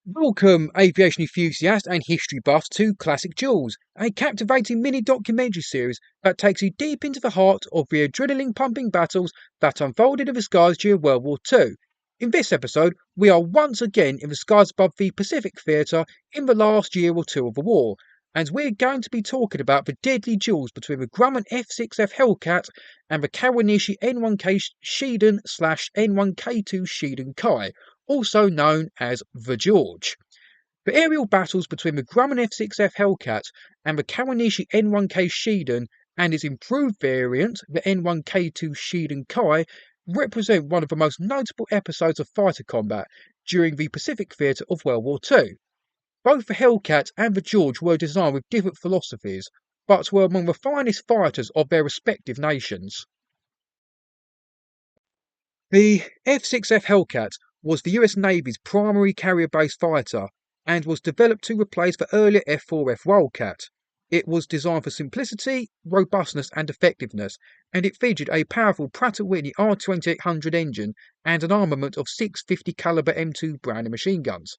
Welcome, aviation enthusiasts and history buffs, to Classic Duels, a captivating mini documentary series that takes you deep into the heart of the adrenaline pumping battles that unfolded in the skies during World War II. In this episode, we are once again in the skies above the Pacific Theatre in the last year or two of the war, and we're going to be talking about the deadly duels between the Grumman F6F Hellcat and the Kawanishi N1K Shiden/N1K2 shiden-kai, also known as the George. The aerial battles between the Grumman F6F Hellcat and the Kawanishi N1K Shiden and its improved variant, the N1K2 shiden-kai, represent one of the most notable episodes of fighter combat during the Pacific Theatre of World War II. Both the Hellcat and the George were designed with different philosophies, but were among the finest fighters of their respective nations. The F6F Hellcat was the US Navy's primary carrier-based fighter and was developed to replace the earlier F4F Wildcat. It was designed for simplicity, robustness and effectiveness, and it featured a powerful Pratt & Whitney R2800 engine and an armament of 650 caliber M2 Browning machine guns.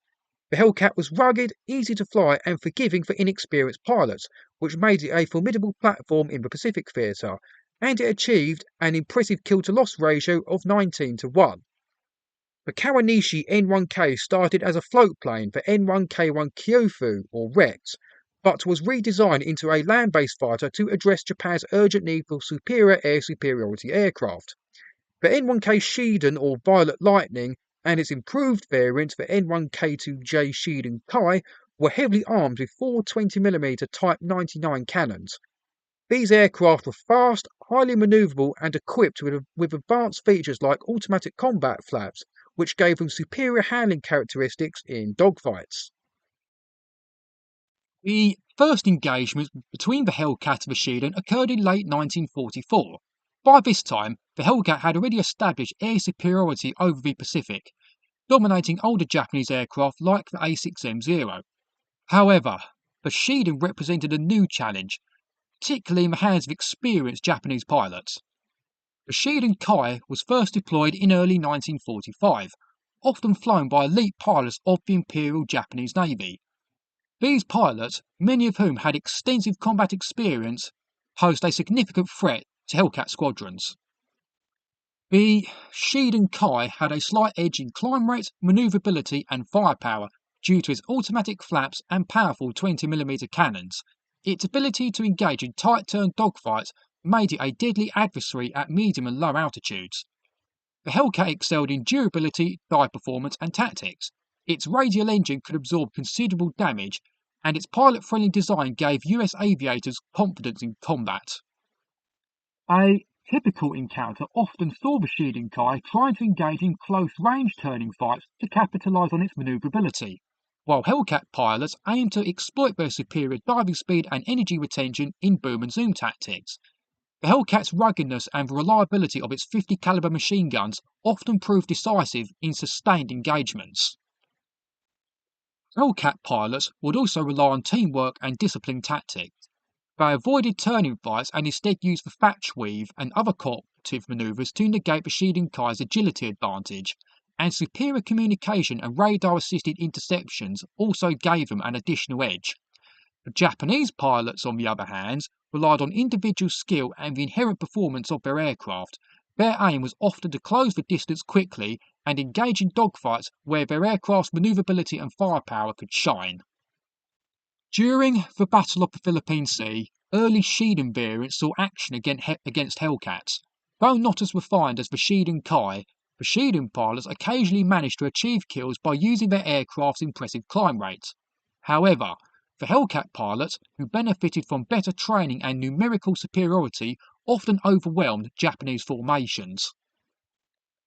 The Hellcat was rugged, easy to fly and forgiving for inexperienced pilots, which made it a formidable platform in the Pacific Theatre, and it achieved an impressive kill-to-loss ratio of 19-1. The Kawanishi N1K started as a float plane for N1K1 Kyofu, or Rex, but was redesigned into a land-based fighter to address Japan's urgent need for superior air superiority aircraft. The N1K Shiden, or Violet Lightning, and its improved variant, the N1K2J shiden-kai, were heavily armed with four 20mm Type 99 cannons. These aircraft were fast, highly manoeuvrable, and equipped with advanced features like automatic combat flaps, which gave them superior handling characteristics in dogfights. The first engagement between the Hellcat and the Shiden occurred in late 1944. By this time, the Hellcat had already established air superiority over the Pacific, dominating older Japanese aircraft like the A6M Zero. However, the Shiden represented a new challenge, particularly in the hands of experienced Japanese pilots. The shiden-kai was first deployed in early 1945, often flown by elite pilots of the Imperial Japanese Navy. These pilots, many of whom had extensive combat experience, posed a significant threat to Hellcat squadrons. The shiden-kai had a slight edge in climb rate, manoeuvrability and firepower due to its automatic flaps and powerful 20mm cannons. Its ability to engage in tight-turn dogfights made it a deadly adversary at medium and low altitudes. The Hellcat excelled in durability, dive performance and tactics. Its radial engine could absorb considerable damage, and its pilot-friendly design gave US aviators confidence in combat. A typical encounter often saw the shiden-kai trying to engage in close-range turning fights to capitalise on its manoeuvrability, while Hellcat pilots aim to exploit their superior diving speed and energy retention in boom and zoom tactics. The Hellcat's ruggedness and the reliability of its 50 caliber machine guns often proved decisive in sustained engagements. Hellcat pilots would also rely on teamwork and disciplined tactics. They avoided turning fights and instead used the thatch weave and other cooperative manoeuvres to negate the shiden-kai's agility advantage, and superior communication and radar-assisted interceptions also gave them an additional edge. The Japanese pilots, on the other hand, relied on individual skill and the inherent performance of their aircraft. Their aim was often to close the distance quickly and engage in dogfights where their aircraft's manoeuvrability and firepower could shine. During the Battle of the Philippine Sea, early Shiden variants saw action against Hellcats. Though not as refined as the shiden-kai, the Shiden pilots occasionally managed to achieve kills by using their aircraft's impressive climb rates. However, the Hellcat pilots, who benefited from better training and numerical superiority, often overwhelmed Japanese formations.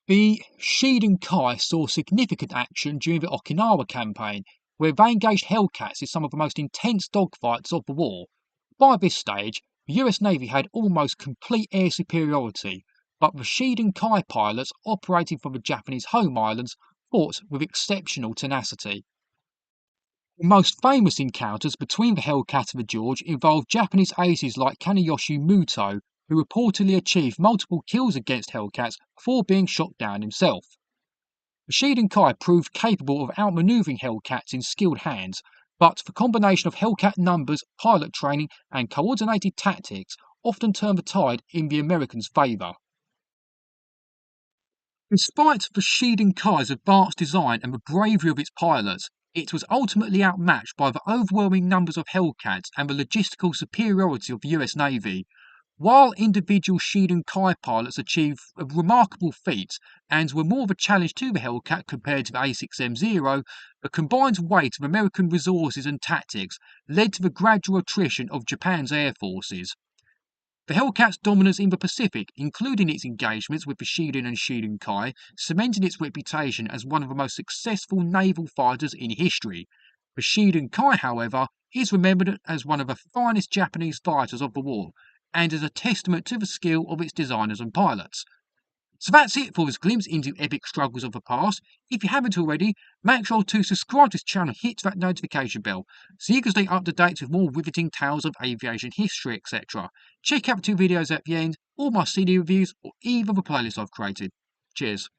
The shiden-kai saw significant action during the Okinawa campaign, where they engaged Hellcats in some of the most intense dogfights of the war. By this stage, the US Navy had almost complete air superiority, but the shiden-kai pilots operating from the Japanese home islands fought with exceptional tenacity. The most famous encounters between the Hellcat and the George involved Japanese aces like Kawanishi Muto, who reportedly achieved multiple kills against Hellcats before being shot down himself. The shiden-kai proved capable of outmaneuvering Hellcats in skilled hands, but the combination of Hellcat numbers, pilot training, and coordinated tactics often turned the tide in the Americans' favour. Despite the shiden-kai's advanced design and the bravery of its pilots, it was ultimately outmatched by the overwhelming numbers of Hellcats and the logistical superiority of the US Navy. While individual shiden-kai pilots achieved remarkable feats and were more of a challenge to the Hellcat compared to the A6M Zero, the combined weight of American resources and tactics led to the gradual attrition of Japan's air forces. The Hellcat's dominance in the Pacific, including its engagements with the Shiden and Shiden-kai, cemented its reputation as one of the most successful naval fighters in history. The Shiden-kai, however, is remembered as one of the finest Japanese fighters of the war, and as a testament to the skill of its designers and pilots. So that's it for this glimpse into epic struggles of the past. If you haven't already, make sure to subscribe to this channel and hit that notification bell so you can stay up to date with more riveting tales of aviation history, etc. Check out the 2 videos at the end, or my CD reviews, or even the playlist I've created. Cheers.